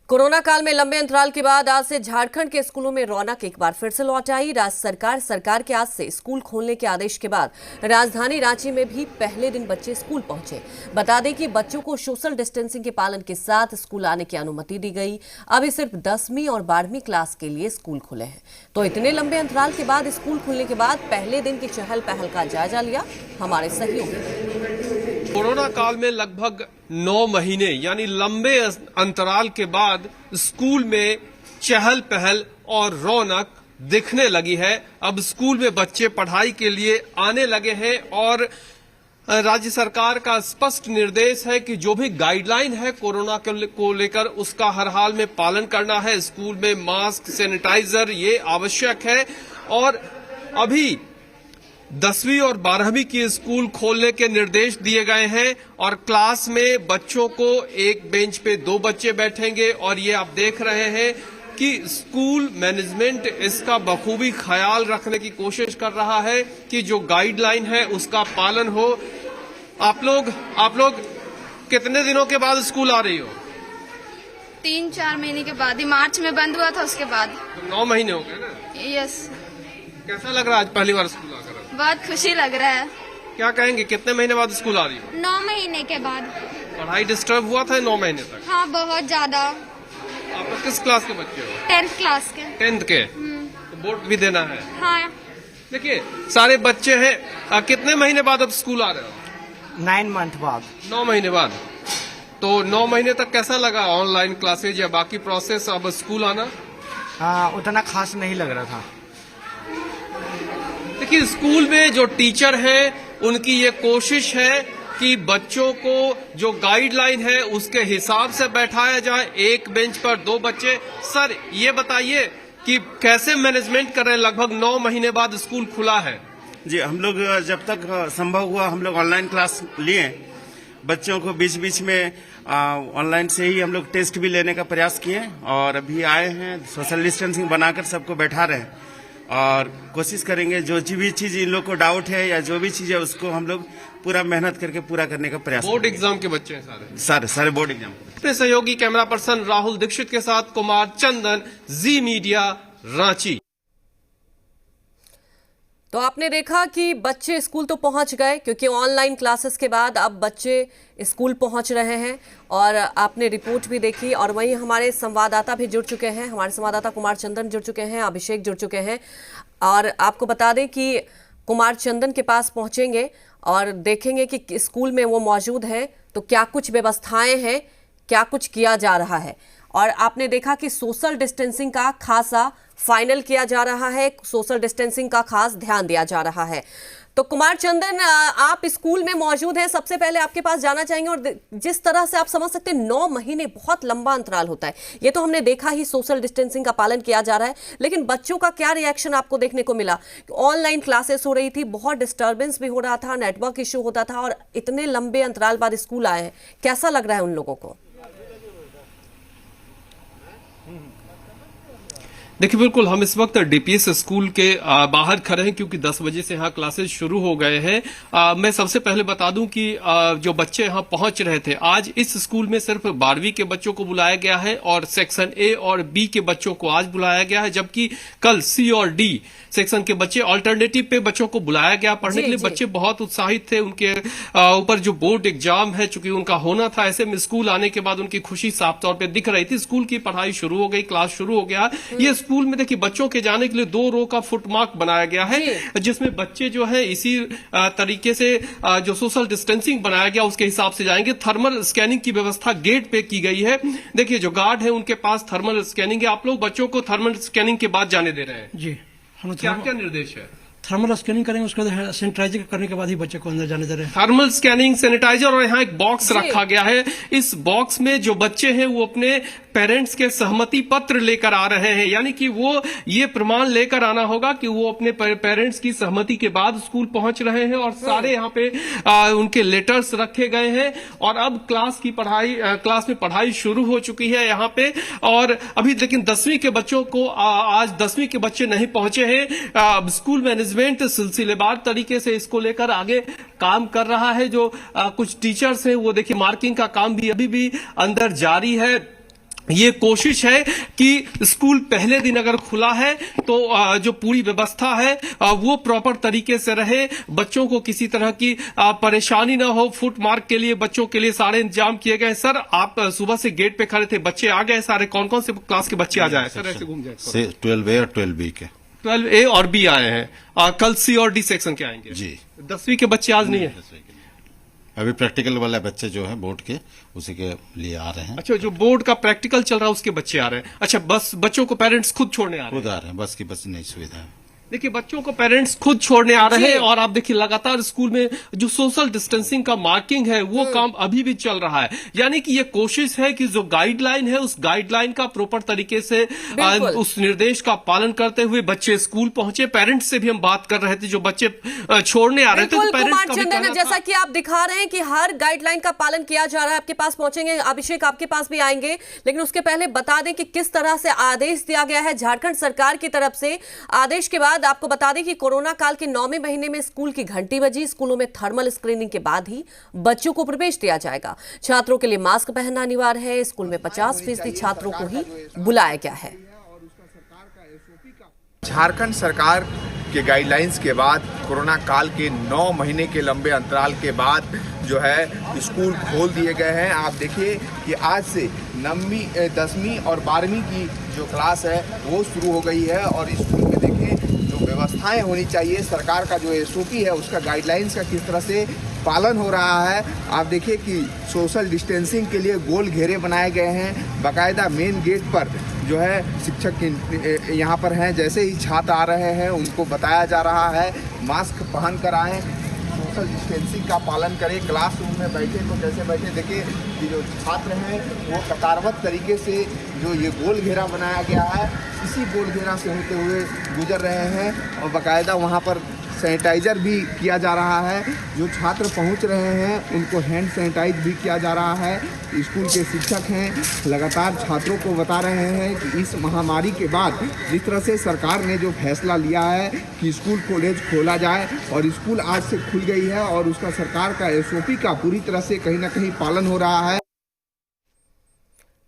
Corona काल में लंबे अंतराल के बाद आज से झारखंड के स्कूलों में रौनक एक बार फिर से लौट आई। राज्य सरकार के आज से स्कूल खोलने के आदेश के बाद राजधानी रांची में भी पहले दिन बच्चे स्कूल पहुंचे। बता दें कि बच्चों को सोशल डिस्टेंसिंग के पालन के साथ स्कूल आने की अनुमति दी गई। अभी सिर्फ 10वीं और 12वीं क्लास के लिए स्कूल खुले हैं। तो इतने लंबे अंतराल के बाद स्कूल खुलने के बाद पहले दिन की चहल पहल का जायजा लिया हमारे सहयोगी। कोरोना काल में लगभग 9 महीने यानी लंबे अंतराल के बाद स्कूल में चहल पहल और रौनक दिखने लगी है। अब स्कूल में बच्चे पढ़ाई के लिए आने लगे हैं और राज्य सरकार का स्पष्ट निर्देश है कि जो भी गाइडलाइन है कोरोना को लेकर उसका हर हाल में पालन करना है। स्कूल में मास्क, सैनिटाइजर ये आवश्यक है। और अभी 10वीं और 12वीं की स्कूल खोलने के निर्देश दिए गए हैं और क्लास में बच्चों को एक बेंच पे 2 बच्चे बैठेंगे। और ये आप देख रहे हैं कि स्कूल मैनेजमेंट इसका बखूबी ख्याल रखने की कोशिश कर रहा है कि जो गाइडलाइन है उसका पालन हो। आप लोग कितने दिनों के बाद स्कूल आ रही हो? 3-4 महीने के बाद ही, मार्च में बंद हुआ था, उसके बाद 9 महीने हो गए ना? यस। कैसा लग रहा है आज पहली बार स्कूल आकर? बहुत खुशी लग रहा है। क्या कहेंगे, कितने महीने बाद स्कूल आ रही हो? 9 महीने के बाद। पढ़ाई डिस्टर्ब हुआ था 9 महीने तक? हाँ, बहुत ज्यादा। आप लोग किस क्लास के बच्चे हो? 10th क्लास के। 10th के? तो बोर्ड भी देना है? हाँ। देखिए सारे बच्चे हैं। कितने महीने बाद अब स्कूल आ रहे हो? 9 मंथ बाद। 9 महीने बाद। तो 9 महीने तक कैसा लगा ऑनलाइन क्लासेज या बाकी प्रोसेस, अब स्कूल आना? उतना खास नहीं लग रहा था। देखिए स्कूल में जो टीचर हैं उनकी ये कोशिश है कि बच्चों को जो गाइडलाइन है उसके हिसाब से बैठाया जाए। एक बेंच पर 2 बच्चे। सर ये बताइए कि कैसे मैनेजमेंट कर रहे हैं? लगभग 9 महीने बाद स्कूल खुला है। जी, हम लोग जब तक संभव हुआ हम लोग ऑनलाइन क्लास लिए। बच्चों को बीच बीच में ऑनलाइन से ही हम लोग टेस्ट भी लेने का प्रयास किए और अभी आए हैं, सोशल डिस्टेंसिंग बनाकर सबको बैठा रहे हैं और कोशिश करेंगे जो भी चीज इन लोग को डाउट है या जो भी चीज है उसको हम लोग पूरा मेहनत करके पूरा करने का प्रयास। बोर्ड एग्जाम के बच्चे हैं सारे बोर्ड एग्जाम। अपने सहयोगी कैमरा पर्सन राहुल दीक्षित के साथ कुमार चंदन, जी मीडिया, रांची। तो आपने देखा कि बच्चे स्कूल तो पहुंच गए क्योंकि ऑनलाइन क्लासेस के बाद अब बच्चे स्कूल पहुंच रहे हैं और आपने रिपोर्ट भी देखी। और वहीं हमारे संवाददाता भी जुड़ चुके हैं। हमारे संवाददाता कुमार चंदन जुड़ चुके हैं, अभिषेक जुड़ चुके हैं। और आपको बता दें कि कुमार चंदन के पास पहुंचेंगे और देखेंगे कि स्कूल में वो मौजूद है तो क्या कुछ व्यवस्थाएं हैं, क्या कुछ किया जा रहा है। और आपने देखा कि सोशल डिस्टेंसिंग का खासा फाइनल किया जा रहा है, सोशल डिस्टेंसिंग का खास ध्यान दिया जा रहा है। तो कुमार चंदन, आप स्कूल में मौजूद हैं, सबसे पहले आपके पास जाना चाहेंगे। और जिस तरह से आप समझ सकते हैं 9 महीने बहुत लंबा अंतराल होता है, ये तो हमने देखा ही, सोशल डिस्टेंसिंग का पालन किया जा रहा है, लेकिन बच्चों का क्या रिएक्शन आपको देखने को मिला? ऑनलाइन क्लासेस हो रही थी, बहुत डिस्टर्बेंस भी हो रहा था, नेटवर्क इश्यू होता था और इतने लंबे अंतराल बाद स्कूल आए हैं, कैसा लग रहा है उन लोगों को? देखिए बिल्कुल, हम इस वक्त डीपीएस स्कूल के बाहर खड़े हैं क्योंकि 10 बजे से यहाँ क्लासेस शुरू हो गए हैं। मैं सबसे पहले बता दूं कि जो बच्चे यहाँ पहुंच रहे थे, आज इस स्कूल में सिर्फ 12वीं के बच्चों को बुलाया गया है और सेक्शन ए और बी के बच्चों को आज बुलाया गया है, जबकि कल सी और डी सेक्शन के बच्चे ऑल्टरनेटिव पे बच्चों को बुलाया गया पढ़ने के लिए। बच्चे बहुत उत्साहित थे। उनके ऊपर जो बोर्ड एग्जाम है चूंकि उनका होना था, ऐसे में स्कूल आने के बाद उनकी खुशी साफ तौर पर दिख रही थी। स्कूल की पढ़ाई शुरू हो गई, क्लास शुरू हो गया। ये स्कूल में देखिए बच्चों के जाने के लिए 2 रो का फुटमार्क बनाया गया है, जिसमें बच्चे जो है इसी तरीके से जो सोशल डिस्टेंसिंग बनाया गया उसके हिसाब से जाएंगे। थर्मल स्कैनिंग की व्यवस्था गेट पे की गई है। देखिए जो गार्ड है उनके पास थर्मल स्कैनिंग है। आप लोग बच्चों को थर्मल स्कैनिंग के बाद जाने दे रहे हैं? जी, हम क्या क्या निर्देश है? थर्मल स्कैनिंग करेंगे, उसके बाद सैनिटाइजर करने के बाद ही बच्चे को अंदर जाने दे रहे हैं। थर्मल स्कैनिंग, सैनिटाइजर और यहाँ एक बॉक्स रखा गया है। इस बॉक्स में जो बच्चे हैं वो अपने पेरेंट्स के सहमति पत्र लेकर आ रहे हैं, यानी कि वो ये प्रमाण लेकर आना होगा कि वो अपने पेरेंट्स की सहमति के बाद स्कूल पहुंच रहे हैं। और सारे यहाँ पे उनके लेटर्स रखे गए हैं। और अब क्लास में पढ़ाई शुरू हो चुकी है यहाँ पे। और अभी लेकिन 10वीं के बच्चों को आज 10वीं के बच्चे नहीं पहुंचे हैं। स्कूल मैनेजमेंट सिलसिलेवार तरीके से इसको लेकर आगे काम कर रहा है। जो कुछ टीचर्स हैं वो देखिए मार्किंग का काम भी अभी भी अंदर जारी है। ये कोशिश है कि स्कूल पहले दिन अगर खुला है तो जो पूरी व्यवस्था है वो प्रॉपर तरीके से रहे, बच्चों को किसी तरह की परेशानी ना हो। फुट मार्क के लिए बच्चों के लिए सारे इंतजाम किए गए। सर, आप सुबह से गेट पे खड़े थे, बच्चे आ गए सारे? कौन कौन से क्लास के बच्चे आ जाए सर? ऐसे घूम जाए। 12A और 12B के 12A और B आए हैं। कल C और D सेक्शन के आएंगे जी। 10वीं के बच्चे आज नहीं है। अभी प्रैक्टिकल वाला बच्चे जो है बोर्ड के, उसी के लिए आ रहे हैं। अच्छा, जो बोर्ड का प्रैक्टिकल चल रहा है उसके बच्चे आ रहे हैं। अच्छा, बस बच्चों को पेरेंट्स खुद छोड़ने आ रहे हैं? खुद आ रहे हैं, बस की बस नहीं सुविधा है। देखिए, बच्चों को पेरेंट्स खुद छोड़ने आ रहे हैं। और आप देखिए, लगातार स्कूल में जो सोशल डिस्टेंसिंग का मार्किंग है वो काम अभी भी चल रहा है। यानी कि ये कोशिश है कि जो गाइडलाइन है उस गाइडलाइन का प्रॉपर तरीके से उस निर्देश का पालन करते हुए बच्चे स्कूल पहुंचे। पेरेंट्स से भी हम बात कर रहे थे, जो बच्चे छोड़ने आ रहे थे, तो पेरेंट्स का भी कहना था। जैसा कि आप दिखा रहे हैं कि हर गाइडलाइन का पालन किया जा रहा है। आपके पास पहुंचेंगे, अभिषेक आपके पास भी आएंगे, लेकिन उसके पहले बता दें कि किस तरह से आदेश दिया गया है झारखंड सरकार की तरफ से। आदेश के बाद आपको बता दें कि कोरोना काल के 9वें महीने में स्कूल की घंटी बजी। स्कूलों में थर्मल स्क्रीनिंग के बाद ही बच्चों को प्रवेश दिया जाएगा। छात्रों के लिए मास्क पहनना अनिवार्य है। स्कूल में 50% छात्रों को ही बुलाया गया है। झारखंड सरकार के गाइडलाइंस के बाद कोरोना काल के 9 महीने के लंबे अंतराल के बाद जो है स्कूल खोल दिए गए हैं। आप देखिए कि आज से 9वीं 10वीं और 12वीं की जो क्लास है वो शुरू हो गई है। और स्कूल में देखिए जो व्यवस्थाएं होनी चाहिए, सरकार का जो SOP है उसका गाइडलाइंस का किस तरह से पालन हो रहा है। आप देखिए कि सोशल डिस्टेंसिंग के लिए गोल घेरे बनाए गए हैं। बाकायदा मेन गेट पर जो है शिक्षक यहाँ पर हैं। जैसे ही छात्र आ रहे हैं उनको बताया जा रहा है मास्क पहन कर आएँ, सोशल डिस्टेंसिंग का पालन करें। क्लासरूम में बैठे तो जैसे बैठे, देखिए कि जो छात्र हैं वो कतारबद्ध तरीके से जो ये गोल घेरा बनाया गया है इसी गोल घेरा से होते हुए गुजर रहे हैं। और बाकायदा वहाँ पर सैनिटाइज़र भी किया जा रहा है। जो छात्र पहुंच रहे हैं उनको हैंड सैनिटाइज भी किया जा रहा है। स्कूल के शिक्षक हैं लगातार छात्रों को बता रहे हैं कि इस महामारी के बाद जिस तरह से सरकार ने जो फैसला लिया है कि स्कूल कॉलेज खोला जाए, और स्कूल आज से खुल गई है और उसका सरकार का SOP का पूरी तरह से कहीं ना कहीं पालन हो रहा है।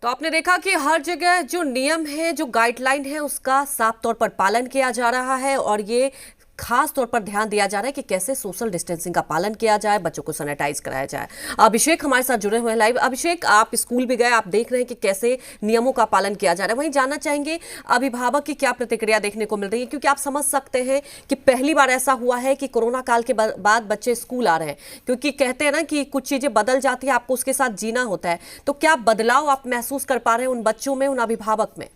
तो आपने देखा कि हर जगह जो नियम है, जो गाइडलाइन है, उसका साफ तौर पर पालन किया जा रहा है। और ये खास तौर पर ध्यान दिया जा रहा है कि कैसे सोशल डिस्टेंसिंग का पालन किया जाए, बच्चों को सैनिटाइज कराया जाए। अभिषेक हमारे साथ जुड़े हुए हैं लाइव। अभिषेक, आप स्कूल भी गए, आप देख रहे हैं कि कैसे नियमों का पालन किया जा रहा है। वहीं जानना चाहेंगे अभिभावक की क्या प्रतिक्रिया देखने को मिल रही है, क्योंकि आप समझ सकते हैं कि पहली बार ऐसा हुआ है कि कोरोना काल के बाद बच्चे स्कूल आ रहे हैं। क्योंकि कहते हैं ना कि कुछ चीजें बदल जाती है, आपको उसके साथ जीना होता है। तो क्या बदलाव आप महसूस कर पा रहे हैं उन बच्चों में, उन अभिभावक में?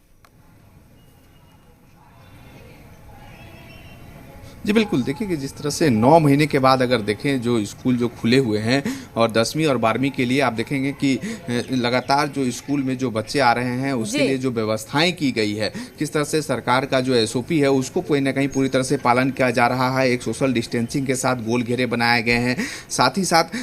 जी बिल्कुल, देखिए कि जिस तरह से 9 महीने के बाद अगर देखें जो स्कूल जो खुले हुए हैं और 10वीं और 12वीं के लिए आप देखेंगे कि लगातार जो स्कूल में जो बच्चे आ रहे हैं उसके लिए जो व्यवस्थाएं की गई है, किस तरह से सरकार का जो SOP है उसको कोई ना कहीं पूरी तरह से पालन किया जा रहा है। एक सोशल डिस्टेंसिंग के साथ गोल घेरे बनाए गए हैं। साथ ही साथ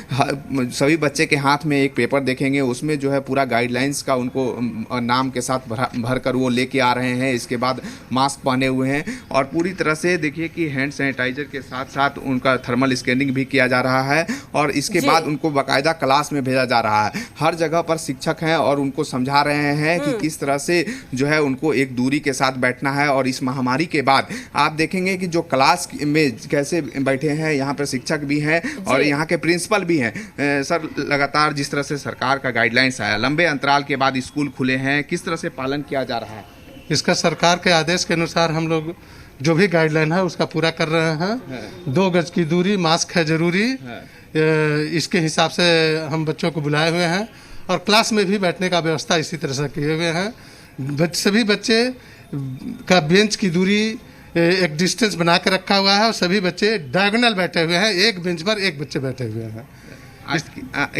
सभी बच्चे के हाथ में एक पेपर देखेंगे, उसमें जो है पूरा गाइडलाइंस का उनको नाम के साथ भर कर वो लेके आ रहे हैं। इसके बाद मास्क पहने हुए हैं और पूरी तरह से देखिए कि हैंड सैनिटाइजर के साथ साथ उनका थर्मल स्कैनिंग भी किया जा रहा है। और इसके बाद उनको बाकायदा क्लास में भेजा जा रहा है। हर जगह पर शिक्षक हैं और उनको समझा रहे हैं कि किस तरह से जो है उनको एक दूरी के साथ बैठना है। और इस महामारी के बाद आप देखेंगे कि जो क्लास में कैसे बैठे हैं, यहाँ पर शिक्षक भी हैं और यहाँ के प्रिंसिपल भी हैं। सर, लगातार जिस तरह से सरकार का गाइडलाइंस आया, लंबे अंतराल के बाद स्कूल खुले हैं, किस तरह से पालन किया जा रहा है? इसका सरकार के आदेश के अनुसार हम लोग जो भी गाइडलाइन है उसका पूरा कर रहे हैं। 2 गज की दूरी, मास्क है जरूरी, इसके हिसाब से हम बच्चों को बुलाए हुए हैं। और क्लास में भी बैठने का व्यवस्था इसी तरह से किए हुए हैं। सभी बच्चे का बेंच की दूरी एक डिस्टेंस बना के रखा हुआ है और सभी बच्चे डायगोनल बैठे हुए हैं। एक बेंच पर एक बच्चे बैठे हुए हैं। आज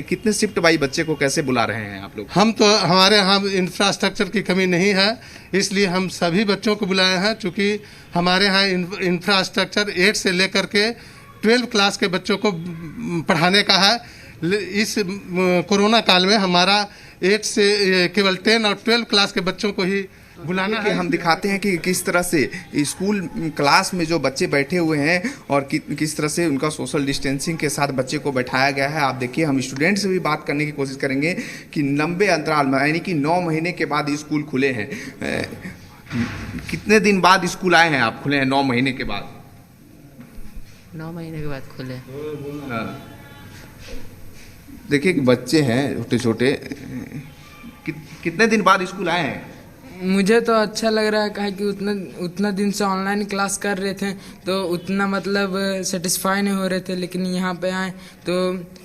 कितने शिफ्ट बाई बच्चे को कैसे बुला रहे हैं आप लोग? हम तो हमारे यहाँ इंफ्रास्ट्रक्चर की कमी नहीं है, इसलिए हम सभी बच्चों को बुलाए हैं। चूँकि हमारे यहाँ इंफ्रास्ट्रक्चर 8 से लेकर के 12 क्लास के बच्चों को पढ़ाने का है। इस कोरोना काल में हमारा 8 से केवल 10 और 12 क्लास के बच्चों को ही बुलाना कि है। हम दिखाते हैं कि किस तरह से स्कूल क्लास में जो बच्चे बैठे हुए हैं और किस तरह से उनका सोशल डिस्टेंसिंग के साथ बच्चे को बैठाया गया है। आप देखिए, हम स्टूडेंट से भी बात करने की कोशिश करेंगे कि लंबे अंतराल में, यानी कि 9 महीने के बाद स्कूल खुले हैं। कितने दिन बाद स्कूल आए हैं आप? खुले हैं 9 महीने के बाद। 9 महीने के बाद खुले। देखिए कि बच्चे हैं छोटे छोटे, कितने दिन बाद स्कूल आए हैं? मुझे तो अच्छा लग रहा है, कहा कि उतना दिन से ऑनलाइन क्लास कर रहे थे तो उतना मतलब सेटिस्फाई नहीं हो रहे थे, लेकिन यहाँ पे आए तो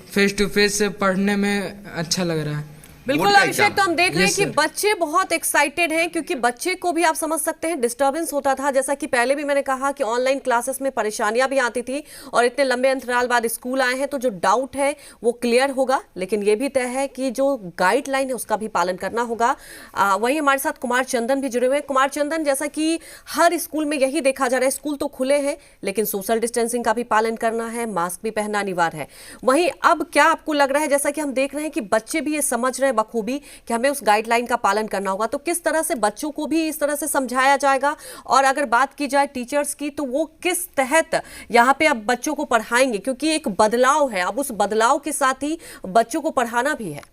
फेस टू फेस से पढ़ने में अच्छा लग रहा है। बिल्कुल अभिषेक, तो हम देख रहे हैं कि सर। बच्चे बहुत एक्साइटेड हैं क्योंकि बच्चे को भी आप समझ सकते हैं डिस्टरबेंस होता था। जैसा कि पहले भी मैंने कहा कि ऑनलाइन क्लासेस में परेशानियां भी आती थी और इतने लंबे अंतराल बाद स्कूल आए हैं तो जो डाउट है वो क्लियर होगा, लेकिन ये भी तय है कि जो गाइडलाइन है उसका भी पालन करना होगा। वहीं हमारे साथ कुमार चंदन भी जुड़े हुए हैं। कुमार चंदन, जैसा कि हर स्कूल में यही देखा जा रहा है, स्कूल तो खुले हैं लेकिन सोशल डिस्टेंसिंग का भी पालन करना है, मास्क भी पहनना अनिवार्य है। वहीं अब क्या आपको लग रहा है, जैसा कि हम देख रहे हैं कि बच्चे भी ये समझ रहे हैं बखूबी कि हमें उस गाइडलाइन का पालन करना होगा, तो किस तरह से बच्चों को भी इस तरह से समझाया जाएगा? और अगर बात की जाए टीचर्स की, तो वो किस तहत यहाँ पे अब बच्चों को पढ़ाएंगे? क्योंकि एक बदलाव है, अब उस बदलाव के साथ ही बच्चों को पढ़ाना भी है।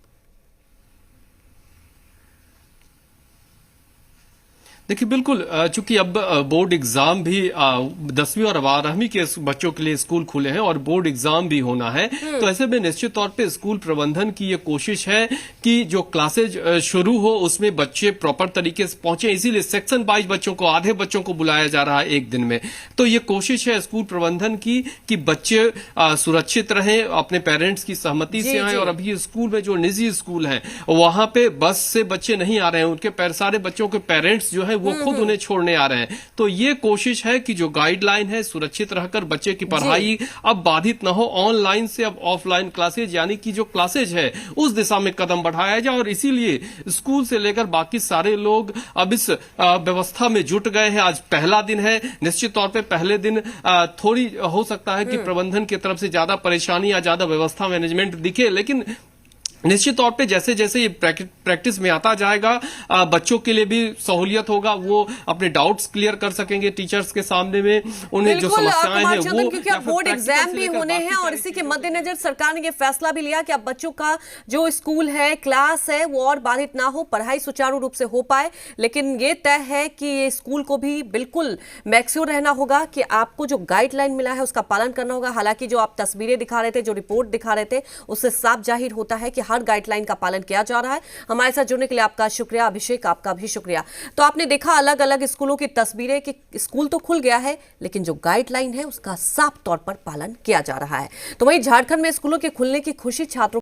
देखिए बिल्कुल, चूंकि अब बोर्ड एग्जाम भी 10वीं और 12वीं के बच्चों के लिए स्कूल खुले हैं और बोर्ड एग्जाम भी होना है, तो ऐसे में निश्चित तौर पे स्कूल प्रबंधन की ये कोशिश है कि जो क्लासेज शुरू हो उसमें बच्चे प्रॉपर तरीके से पहुंचे, इसीलिए सेक्शन वाइज बच्चों को, आधे बच्चों को बुलाया जा रहा है एक दिन में। तो ये कोशिश है स्कूल प्रबंधन की कि बच्चे सुरक्षित रहें, अपने पेरेंट्स की सहमति से आए। और अभी स्कूल में जो निजी स्कूल है वहां पे बस से बच्चे नहीं आ रहे हैं, उनके सारे बच्चों के पेरेंट्स जो है वो खुद उन्हें छोड़ने आ रहे हैं। तो ये कोशिश है कि जो गाइडलाइन है सुरक्षित रहकर बच्चे की पढ़ाई अब बाधित ना हो, ऑनलाइन से अब ऑफलाइन क्लासेज, यानी कि जो क्लासेज है उस दिशा में कदम बढ़ाया जाए। और इसीलिए स्कूल से लेकर बाकी सारे लोग अब इस व्यवस्था में जुट गए हैं। आज पहला दिन है, निश्चित तौर पे पहले दिन थोड़ी हो सकता है कि प्रबंधन की तरफ से ज्यादा परेशानी या ज्यादा व्यवस्था मैनेजमेंट दिखे, लेकिन निश्चित तौर पे जैसे जैसे ये प्रैक्टिस में आता जाएगा बच्चों के लिए भी सहूलियत होगा, वो अपने डाउट्स क्लियर कर सकेंगे टीचर्स के सामने में, उन्हें जो समस्याएं हैं वो, क्योंकि अब बोर्ड एग्जाम भी होने हैं और इसी के मद्देनजर सरकार ने ये फैसला भी लिया कि अब बच्चों का जो स्कूल है, क्लास है, वो और बाधित ना हो, पढ़ाई सुचारू रूप से हो पाए। लेकिन ये तय है कि ये स्कूल को भी बिल्कुल मैक्योर रहना होगा कि आपको जो गाइडलाइन मिला है उसका पालन करना होगा। हालांकि जो आप तस्वीरें दिखा रहे थे, जो रिपोर्ट दिखा रहे थे, उससे साफ जाहिर होता है कि हर गाइडलाइन का पालन किया जा रहा है। हमारे साथ जुड़ने के लिए आपका शुक्रिया अभिषेक, आपका भी शुक्रिया। तो आपने देखा अलग अलग स्कूलों की तस्वीरें कि स्कूल तो खुल गया है लेकिन जो गाइडलाइन है उसका साफ तौर पर पालन किया जा रहा है। तो वहीं झारखंड में स्कूलों के खुलने की खुशी छात्रों